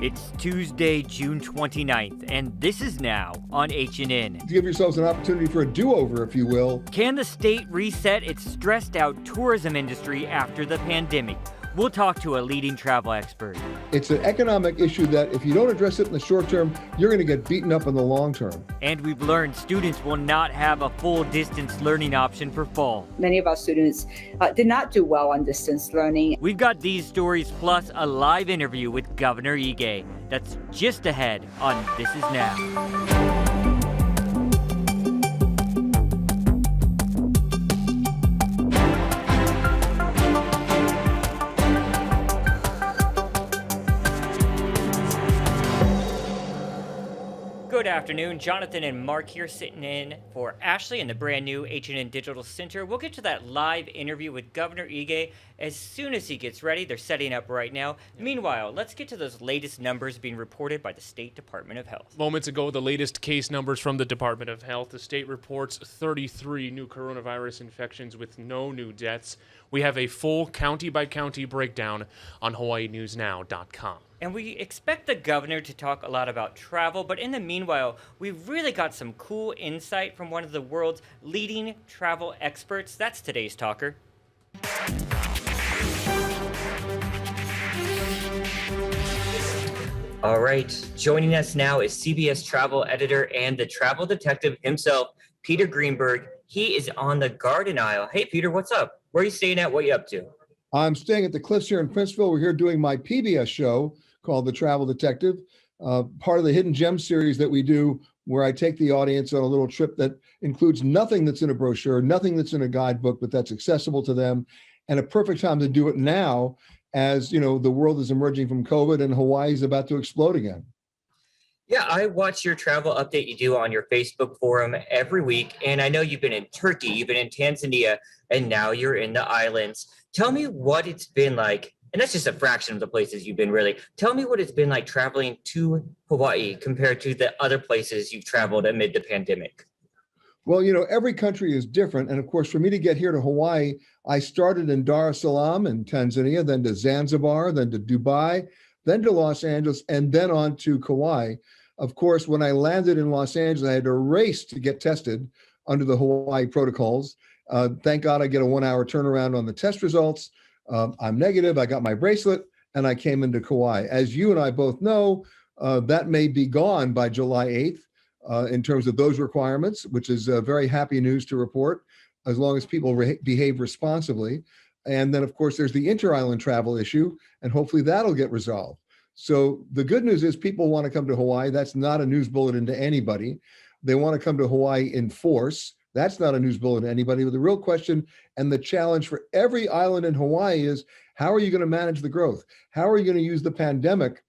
It's Tuesday, June 29th, and this is Now on H&N. Give yourselves an opportunity for a do-over, if you will. Can the state reset its stressed-out tourism industry after the pandemic? We'll talk to a leading travel expert. It's an economic issue that if you don't address it in the short term, you're going to get beaten up in the long term. And we've learned students will not have a full distance learning option for fall. Many of our students did not do well on distance learning. We've got these stories plus a live interview with Governor Ige. That's just ahead on This Is Now. Good afternoon, Jonathan and Mark here sitting in for Ashley in the brand new H&N Digital Center. We'll get to that live interview with Governor Ige as soon as he gets ready. They're setting up right now. Meanwhile, let's get to those latest numbers being reported by the State Department of Health. Moments ago, the latest case numbers from the Department of Health. The state reports 33 new coronavirus infections with no new deaths. We have a full county-by-county breakdown on HawaiiNewsNow.com. And we expect the governor to talk a lot about travel, but in the meanwhile, we've really got some cool insight from one of the world's leading travel experts. That's today's talker. All right, joining us now is CBS travel editor and the travel detective himself, Peter Greenberg. He is on the Garden Isle. Hey, Peter, what's up? Where are you staying at? What are you up to? I'm staying at the Cliffs here in Princeville. We're here doing my PBS show called The Travel Detective, part of the Hidden Gems series that we do, where I take the audience on a little trip that includes nothing that's in a brochure, nothing that's in a guidebook, but that's accessible to them, and a perfect time to do it now as, you know, the world is emerging from COVID and Hawaii is about to explode again. Yeah, I watch your travel update you do on your Facebook forum every week, and I know you've been in Turkey, you've been in Tanzania, and now you're in the islands. Tell me what it's been like, and that's just a fraction of the places you've been, really. Tell me what it's been like traveling to Hawaii compared to the other places you've traveled amid the pandemic. Well, you know, every country is different. And of course, for me to get here to Hawaii, I started in Dar es Salaam in Tanzania, then to Zanzibar, then to Dubai, then to Los Angeles, and then on to Kauai. Of course, when I landed in Los Angeles, I had to race to get tested under the Hawaii protocols. Thank God I get a 1-hour turnaround on the test results. I'm negative, I got my bracelet, and I came into Kauai. As you and I both know, that may be gone by July 8th in terms of those requirements, which is very happy news to report, as long as people behave responsibly. And then, of course, there's the inter-island travel issue, and hopefully that'll get resolved. So the good news is people want to come to Hawaii. That's not a news bulletin to anybody. They want to come to Hawaii in force. That's not a news bulletin to anybody. But the real question and the challenge for every island in Hawaii is, how are you going to manage the growth? How are you going to use the pandemic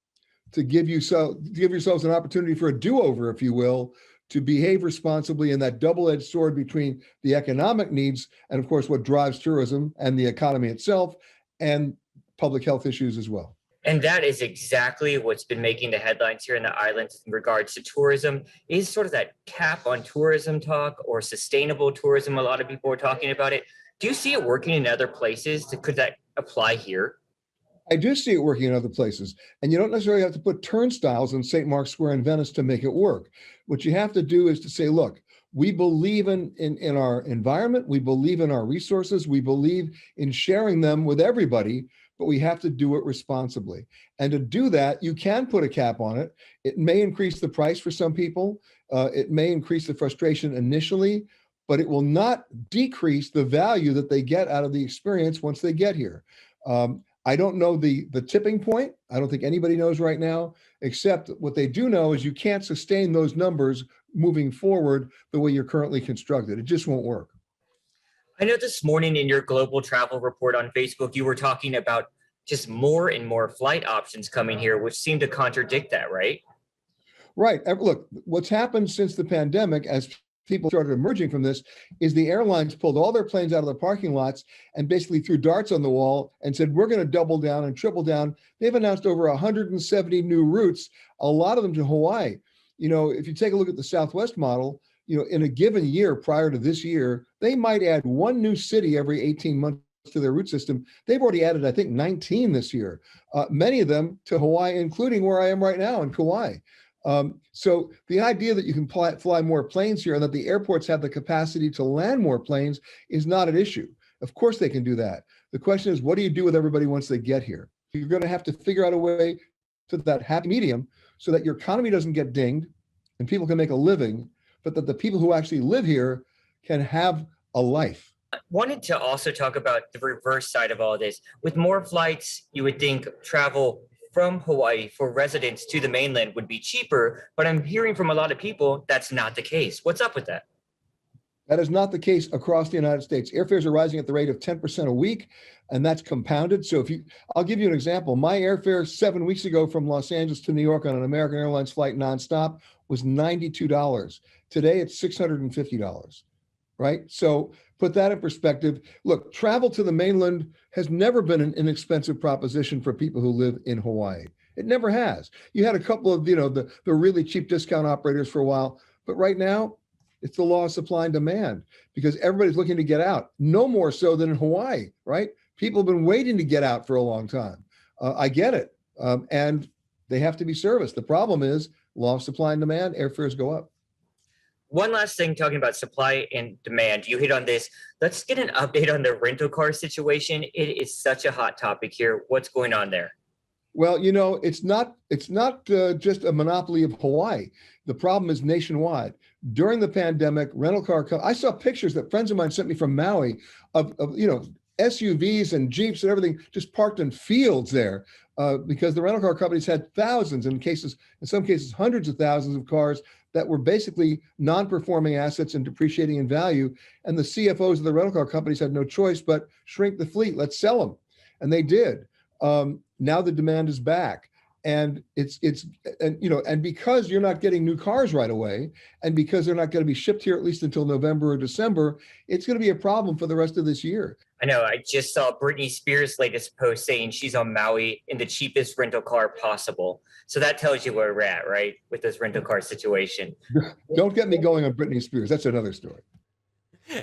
to give yourselves an opportunity for a do-over, if you will, to behave responsibly in that double-edged sword between the economic needs and, of course, what drives tourism and the economy itself and public health issues as well. And that is exactly what's been making the headlines here in the islands in regards to tourism, is sort of that cap on tourism talk, or sustainable tourism. A lot of people are talking about it. Do you see it working in other places? Could that apply here? I do see it working in other places. And you don't necessarily have to put turnstiles in St. Mark's Square in Venice to make it work. What you have to do is to say, look, we believe in our environment. We believe in our resources. We believe in sharing them with everybody, but we have to do it responsibly. And to do that, you can put a cap on it. It may increase the price for some people. It may increase the frustration initially, but it will not decrease the value that they get out of the experience once they get here. I don't know the tipping point. I don't think anybody knows right now, except what they do know is you can't sustain those numbers moving forward the way you're currently constructed. It just won't work. I know this morning in your global travel report on Facebook, you were talking about just more and more flight options coming here, which seem to contradict that, right? Right. Look, what's happened since the pandemic, as people started emerging from this, is the airlines pulled all their planes out of the parking lots and basically threw darts on the wall and said, we're going to double down and triple down. They've announced over 170 new routes, a lot of them to Hawaii. You know, if you take a look at the Southwest model, you know, in a given year prior to this year, they might add one new city every 18 months to their root system. They've already added, I think, 19 this year, many of them to Hawaii, including where I am right now in Kauai. So the idea that you can fly more planes here and that the airports have the capacity to land more planes is not an issue. Of course they can do that. The question is, what do you do with everybody once they get here? You're going to have to figure out a way to that happy medium so that your economy doesn't get dinged and people can make a living, but that the people who actually live here can have a life. I wanted to also talk about the reverse side of all of this. With more flights, you would think travel from Hawaii for residents to the mainland would be cheaper, but I'm hearing from a lot of people that's not the case. What's up with that? That is not the case across the United States. Airfares are rising at the rate of 10% a week, and that's compounded. So I'll give you an example. My airfare 7 weeks ago from Los Angeles to New York on an American Airlines flight nonstop was $92. Today it's $650, right? So put that in perspective. Look, travel to the mainland has never been an inexpensive proposition for people who live in Hawaii. It never has. You had a couple of, the really cheap discount operators for a while, but right now, it's the law of supply and demand because everybody's looking to get out, no more so than in Hawaii, right? People have been waiting to get out for a long time. I get it. And they have to be serviced. The problem is law of supply and demand, airfares go up. One last thing, talking about supply and demand, you hit on this. Let's get an update on the rental car situation. It is such a hot topic here. What's going on there? Well, it's not just a monopoly of Hawaii. The problem is nationwide. During the pandemic, rental car I saw pictures that friends of mine sent me from Maui of SUVs and Jeeps and everything just parked in fields there because the rental car companies had thousands, in some cases hundreds of thousands of cars that were basically non-performing assets and depreciating in value. And the CFOs of the rental car companies had no choice but shrink the fleet. Let's sell them, and they did. Now the demand is back, and and because you're not getting new cars right away, and because they're not going to be shipped here at least until November or December, it's going to be a problem for the rest of this year. I know. I just saw Britney Spears' latest post saying she's on Maui in the cheapest rental car possible. So that tells you where we're at, right, with this rental car situation. Don't get me going on Britney Spears. That's another story.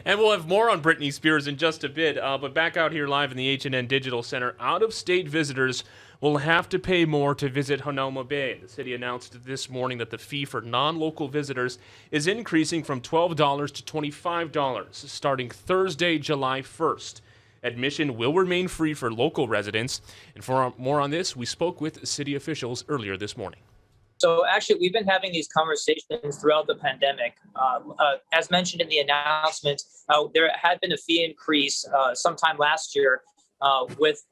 And we'll have more on Britney Spears in just a bit. But back out here live in the H&N Digital Center, out-of-state visitors will have to pay more to visit Hanauma Bay. The city announced this morning that the fee for non-local visitors is increasing from $12 to $25 starting Thursday, July 1st. Admission will remain free for local residents. And for more on this, we spoke with city officials earlier this morning. So actually, we've been having these conversations throughout the pandemic. As mentioned in the announcement, there had been a fee increase sometime last year with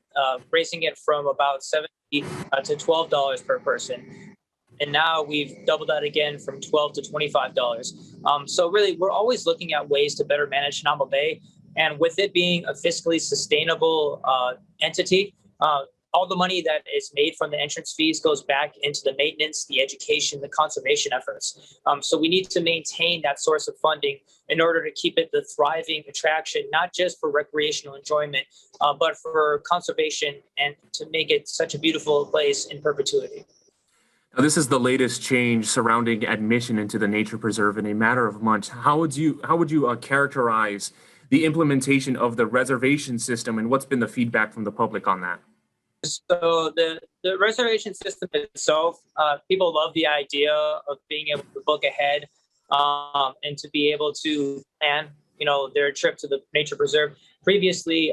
raising it from about $70 to $12 per person. And now we've doubled that again from $12 to $25. So really, we're always looking at ways to better manage Hanauma Bay. And with it being a fiscally sustainable entity, all the money that is made from the entrance fees goes back into the maintenance, the education, the conservation efforts. So we need to maintain that source of funding in order to keep it the thriving attraction, not just for recreational enjoyment, but for conservation and to make it such a beautiful place in perpetuity. Now, this is the latest change surrounding admission into the nature preserve in a matter of months. How would you characterize the implementation of the reservation system, and what's been the feedback from the public on that? So the reservation system itself, people love the idea of being able to book ahead and to be able to plan, their trip to the nature preserve. Previously,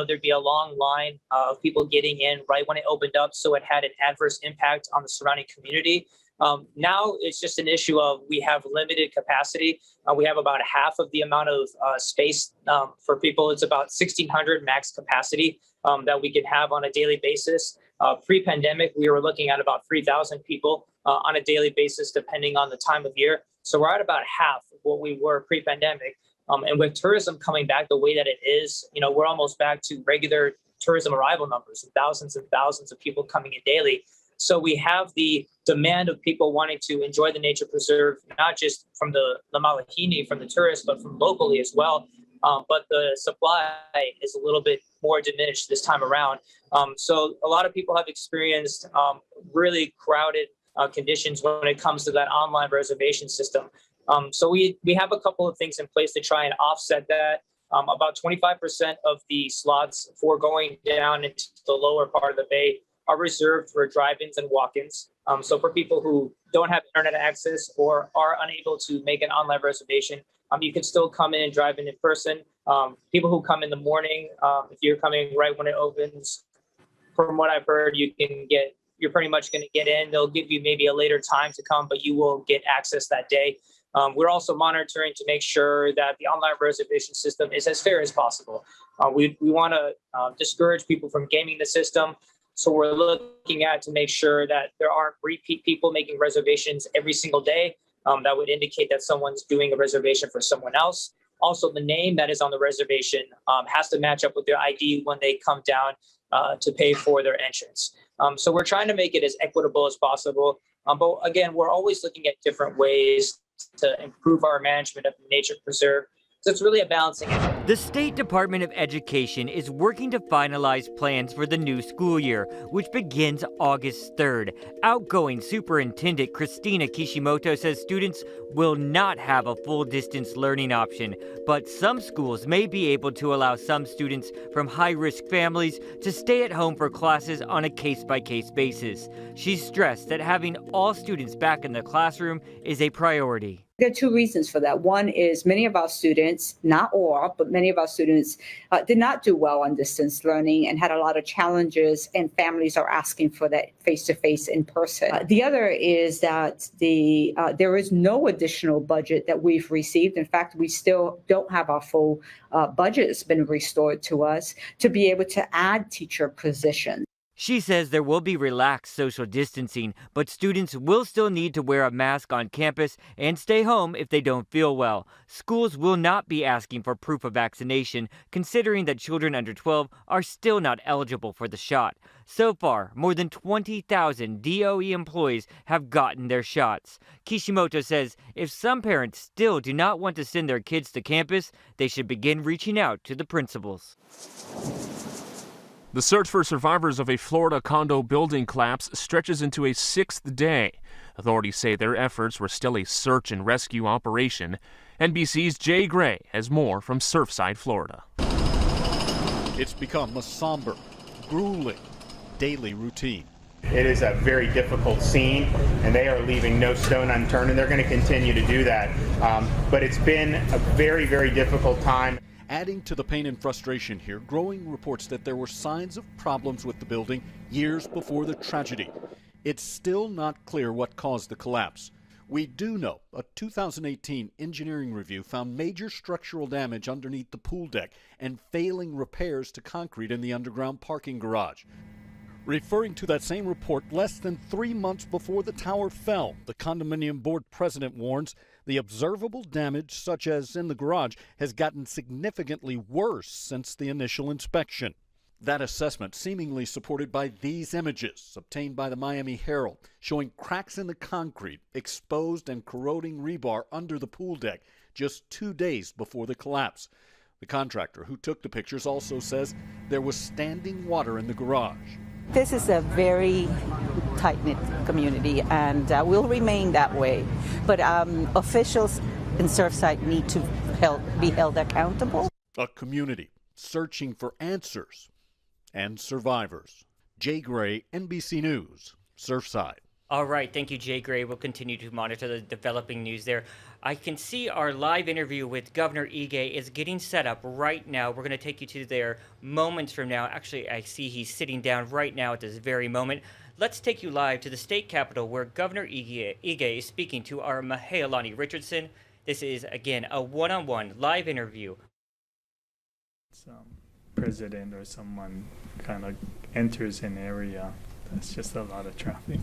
there'd be a long line of people getting in right when it opened up, so it had an adverse impact on the surrounding community. Now it's just an issue of we have limited capacity. We have about half of the amount of space for people. It's about 1,600 max capacity that we can have on a daily basis. Pre-pandemic, we were looking at about 3,000 people on a daily basis, depending on the time of year. So we're at about half of what we were pre-pandemic. And with tourism coming back the way that it is, we're almost back to regular tourism arrival numbers, thousands and thousands of people coming in daily. So we have the demand of people wanting to enjoy the nature preserve, not just from the Malahini, from the tourists, but from locally as well. But the supply is a little bit more diminished this time around. So a lot of people have experienced really crowded conditions when it comes to that online reservation system. So we have a couple of things in place to try and offset that. About 25% of the slots for going down into the lower part of the bay are reserved for drive-ins and walk-ins. So for people who don't have internet access or are unable to make an online reservation, you can still come in and drive in person. People who come in the morning, if you're coming right when it opens, from what I've heard, you're pretty much going to get in. They'll give you maybe a later time to come, but you will get access that day. We're also monitoring to make sure that the online reservation system is as fair as possible. We want to discourage people from gaming the system. So we're looking at to make sure that there aren't repeat people making reservations every single day. That would indicate that someone's doing a reservation for someone else. Also, the name that is on the reservation has to match up with their ID when they come down to pay for their entrance. So we're trying to make it as equitable as possible. But again, we're always looking at different ways to improve our management of the nature preserve. So it's really a balancing act. The State Department of Education is working to finalize plans for the new school year, which begins August 3rd. Outgoing Superintendent Christina Kishimoto says students will not have a full distance learning option, but some schools may be able to allow some students from high-risk families to stay at home for classes on a case-by-case basis. She stressed that having all students back in the classroom is a priority. There are two reasons for that. One is many of our students, not all, but many of our students did not do well on distance learning and had a lot of challenges, and families are asking for that face-to-face in person. The other is that there is no additional budget that we've received. In fact, we still don't have our full budget that's been restored to us to be able to add teacher positions. She says there will be relaxed social distancing, but students will still need to wear a mask on campus and stay home if they don't feel well. Schools will not be asking for proof of vaccination, considering that children under 12 are still not eligible for the shot. So far, more than 20,000 DOE employees have gotten their shots. Kishimoto says if some parents still do not want to send their kids to campus, they should begin reaching out to the principals. The search for survivors of a Florida condo building collapse stretches into a sixth day. Authorities say their efforts were still a search and rescue operation. NBC's Jay Gray has more from Surfside, Florida. It's become a somber, grueling, daily routine. It is a very difficult scene, and they are leaving no stone unturned, and they're going to continue to do that. But it's been a very, very difficult time. Adding to the pain and frustration here, growing reports that there were signs of problems with the building years before the tragedy. It's still not clear what caused the collapse. We do know a 2018 engineering review found major structural damage underneath the pool deck and failing repairs to concrete in the underground parking garage. Referring to that same report, less than 3 months before the tower fell, the condominium board president warns the observable damage, such as in the garage, has gotten significantly worse since the initial inspection. That assessment seemingly supported by these images obtained by the Miami Herald, showing cracks in the concrete, exposed and corroding rebar under the pool deck just 2 days before the collapse. The contractor who took the pictures also says there was standing water in the garage. This is a very tight-knit community, and will remain that way. But officials in Surfside need to be held accountable. A community searching for answers and survivors. Jay Gray, NBC News, Surfside. All right, thank you, Jay Gray. We'll continue to monitor the developing news there. I can see our live interview with Governor Ige is getting set up right now. We're going to take you to there moments from now. Actually, I see he's sitting down right now at this very moment. Let's take you live to the state capitol where Governor Ige is speaking to our Mahealani Richardson. This is, again, a one-on-one live interview. Some president or someone kind of enters an area. That's just a lot of traffic.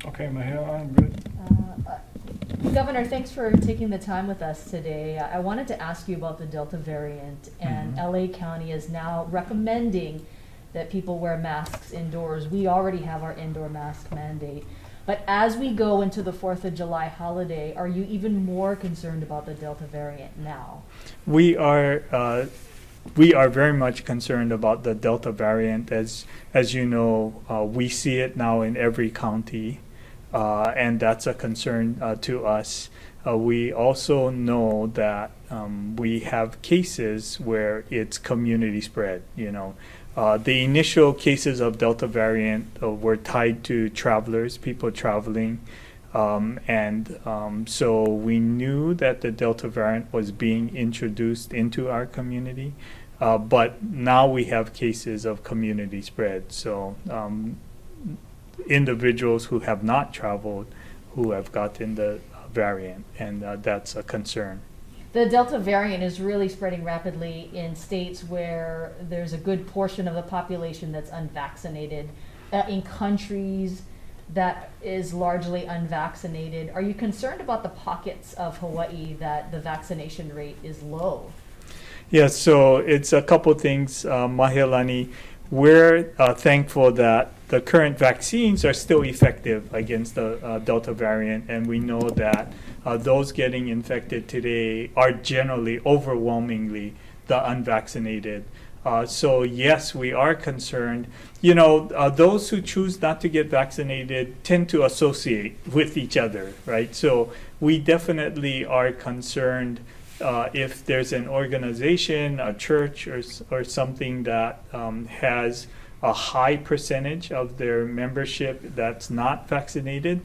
Okay, Mahela, I'm good. Governor, thanks for taking the time with us today. I wanted to ask you about the Delta variant, and LA County is now recommending that people wear masks indoors. We already have our indoor mask mandate. But as we go into the 4th of July holiday, are you even more concerned about the Delta variant now? We are very much concerned about the Delta variant. As you know, we see it now in every county, and that's a concern to us. We also know that we have cases where it's community spread. The initial cases of Delta variant were tied to travelers, people traveling. So we knew that the Delta variant was being introduced into our community, but now we have cases of community spread. So individuals who have not traveled who have gotten the variant, and that's a concern. The Delta variant is really spreading rapidly in states where there's a good portion of the population that's unvaccinated, in countries that is largely unvaccinated. Are you concerned about the pockets of Hawaii that the vaccination rate is low? Yeah, so it's a couple things, Mahealani. We're thankful that the current vaccines are still effective against the Delta variant, and we know that those getting infected today are generally overwhelmingly the unvaccinated. So yes, we are concerned. Those who choose not to get vaccinated tend to associate with each other, right? So we definitely are concerned if there's an organization, a church, or something that has a high percentage of their membership that's not vaccinated.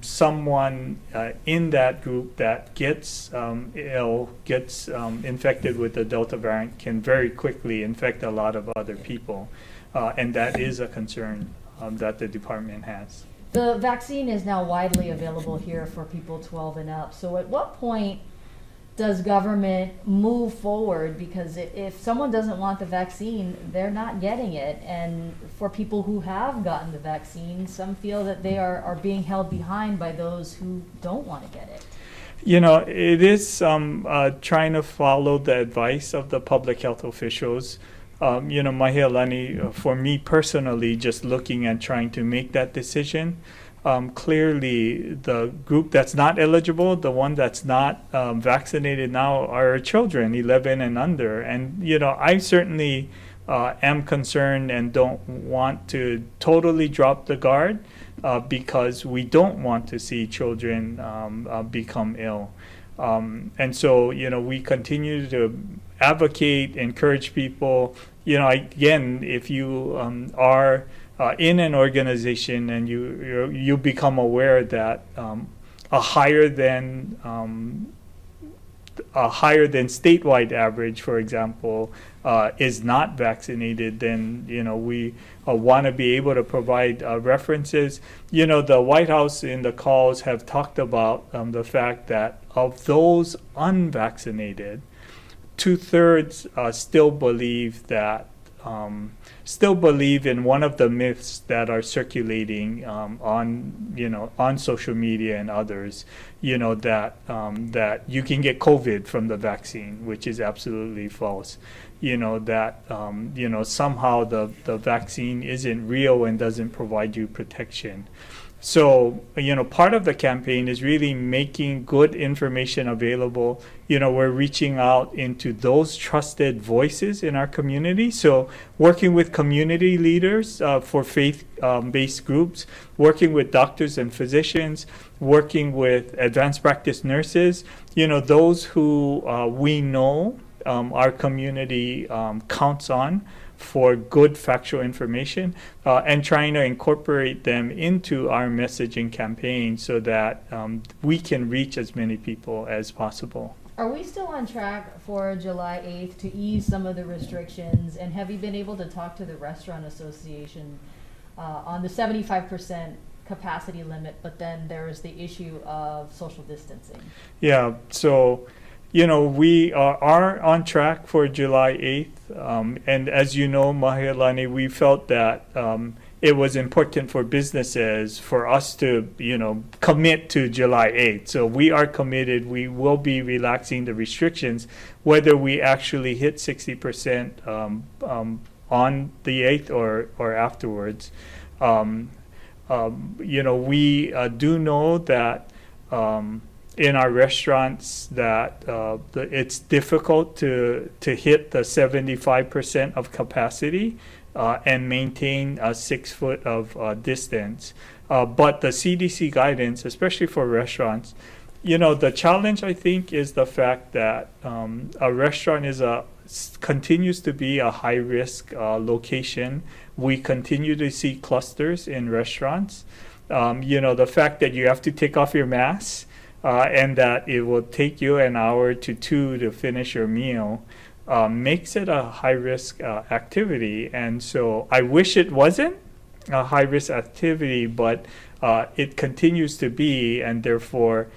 Someone in that group that gets ill, gets infected with the Delta variant, can very quickly infect a lot of other people. And that is a concern that the department has. The vaccine is now widely available here for people 12 and up. So at what point does government move forward? Because if someone doesn't want the vaccine, they're not getting it. And for people who have gotten the vaccine, some feel that they are being held behind by those who don't want to get it. It is trying to follow the advice of the public health officials. Mahealani, for me personally, just looking and trying to make that decision, clearly the group that's not eligible, the one that's not vaccinated now, are children 11 and under. And I certainly am concerned and don't want to totally drop the guard because we don't want to see children become ill. And so we continue to advocate, encourage people. Again, if you are in an organization and you become aware that a higher than statewide average, for example, is not vaccinated, then we want to be able to provide references. The White House in the calls have talked about the fact that of those unvaccinated, 2/3 still believe in one of the myths that are circulating on social media and others, that you can get COVID from the vaccine, which is absolutely false. That somehow the vaccine isn't real and doesn't provide you protection. So, part of the campaign is really making good information available. We're reaching out into those trusted voices in our community. So, working with community leaders for faith-based groups, working with doctors and physicians, working with advanced practice nurses, those who we know our community counts on for good factual information, and trying to incorporate them into our messaging campaign so that we can reach as many people as possible. Are we still on track for July 8th to ease some of the restrictions? And have you been able to talk to the Restaurant Association on the 75% capacity limit, but then there's the issue of social distancing? Yeah, so we are on track for July 8th. And as you know, Mahealani, we felt that it was important for businesses for us to, commit to July 8th. So we are committed. We will be relaxing the restrictions, whether we actually hit 60% on the 8th or afterwards. We do know that in our restaurants that it's difficult to hit the 75% of capacity and maintain a 6 foot of distance. But the CDC guidance, especially for restaurants, the challenge, I think, is the fact that a restaurant continues to be a high-risk location. We continue to see clusters in restaurants. The fact that you have to take off your mask and that it will take you an hour to two to finish your meal makes it a high-risk activity. And so I wish it wasn't a high-risk activity, but it continues to be, and therefore,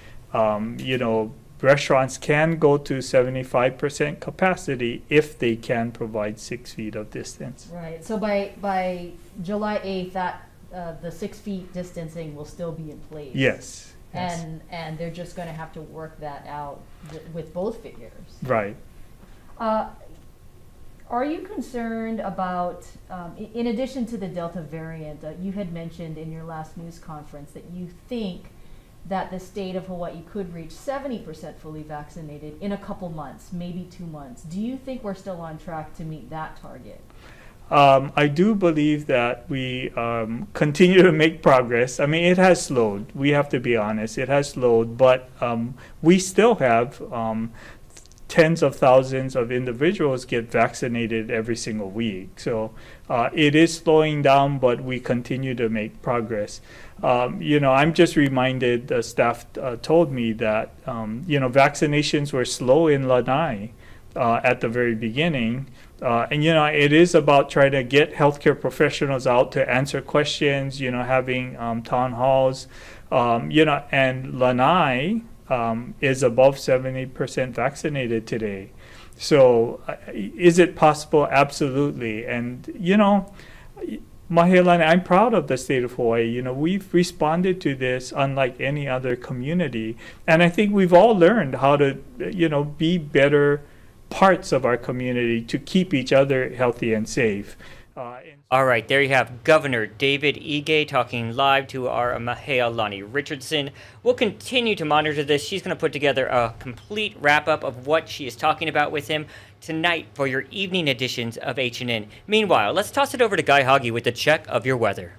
restaurants can go to 75% capacity if they can provide 6 feet of distance. Right. So by July 8th, that the 6 feet distancing will still be in place. Yes. And they're just going to have to work that out with both figures. Right. Are you concerned about, in addition to the Delta variant, you had mentioned in your last news conference that you think that the state of Hawaii could reach 70% fully vaccinated in a couple months, maybe 2 months. Do you think we're still on track to meet that target? I do believe that we continue to make progress. I mean, it has slowed. We have to be honest. It has slowed, but we still have tens of thousands of individuals get vaccinated every single week. So it is slowing down, but we continue to make progress. I'm just reminded, the staff told me that, vaccinations were slow in Lanai at the very beginning. It is about trying to get healthcare professionals out to answer questions, having town halls, and Lanai is above 70% vaccinated today. So is it possible? Absolutely. And, Mahealani, I'm proud of the state of Hawaii. We've responded to this unlike any other community. And I think we've all learned how to, be better parts of our community to keep each other healthy and safe. All right, there you have Governor David Ige talking live to our Mahealani Richardson. We'll continue to monitor this. She's going to put together a complete wrap-up of what she is talking about with him tonight for your evening editions of H&N. Meanwhile, let's toss it over to Guy Hoggy with the check of your weather.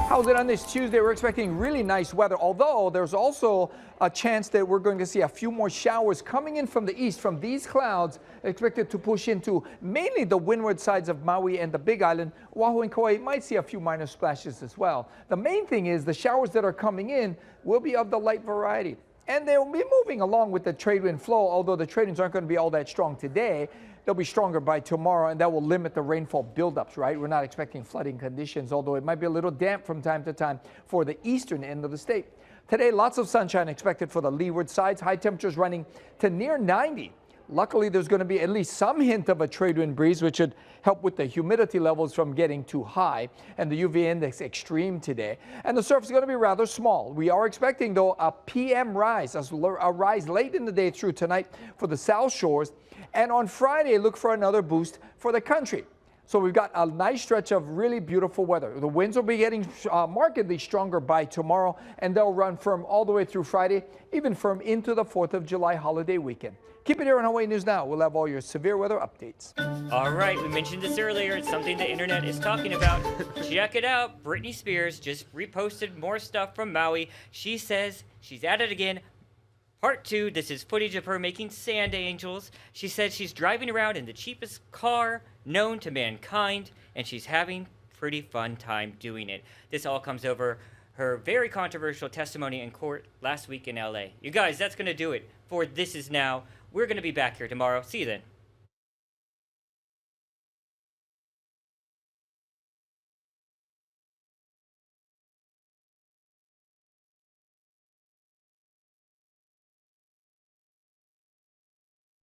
How's it on this Tuesday? We're expecting really nice weather, although there's also a chance that we're going to see a few more showers coming in from the east from these clouds expected to push into mainly the windward sides of Maui and the Big Island. Oahu and Kauai might see a few minor splashes as well. The main thing is the showers that are coming in will be of the light variety, and they'll be moving along with the trade wind flow, although the trade winds aren't going to be all that strong today. They'll be stronger by tomorrow, and that will limit the rainfall buildups, right? We're not expecting flooding conditions, although it might be a little damp from time to time for the eastern end of the state. Today, lots of sunshine expected for the leeward sides. High temperatures running to near 90. Luckily, there's going to be at least some hint of a trade wind breeze, which should help with the humidity levels from getting too high, and the UV index extreme today. And the surf is going to be rather small. We are expecting, though, a PM rise, a rise late in the day through tonight for the South Shores. And on Friday, look for another boost for the country. So we've got a nice stretch of really beautiful weather. The winds will be getting markedly stronger by tomorrow, and they'll run firm all the way through Friday, even firm into the 4th of July holiday weekend. Keep it here on Hawaii News Now. We'll have all your severe weather updates. All right, we mentioned this earlier. It's something the internet is talking about. Check it out. Britney Spears just reposted more stuff from Maui. She says she's at it again. Part 2, this is footage of her making sand angels. She says she's driving around in the cheapest car known to mankind, and she's having pretty fun time doing it. This all comes over her very controversial testimony in court last week in LA. You guys, that's going to do it for This Is Now. We're going to be back here tomorrow. See you then.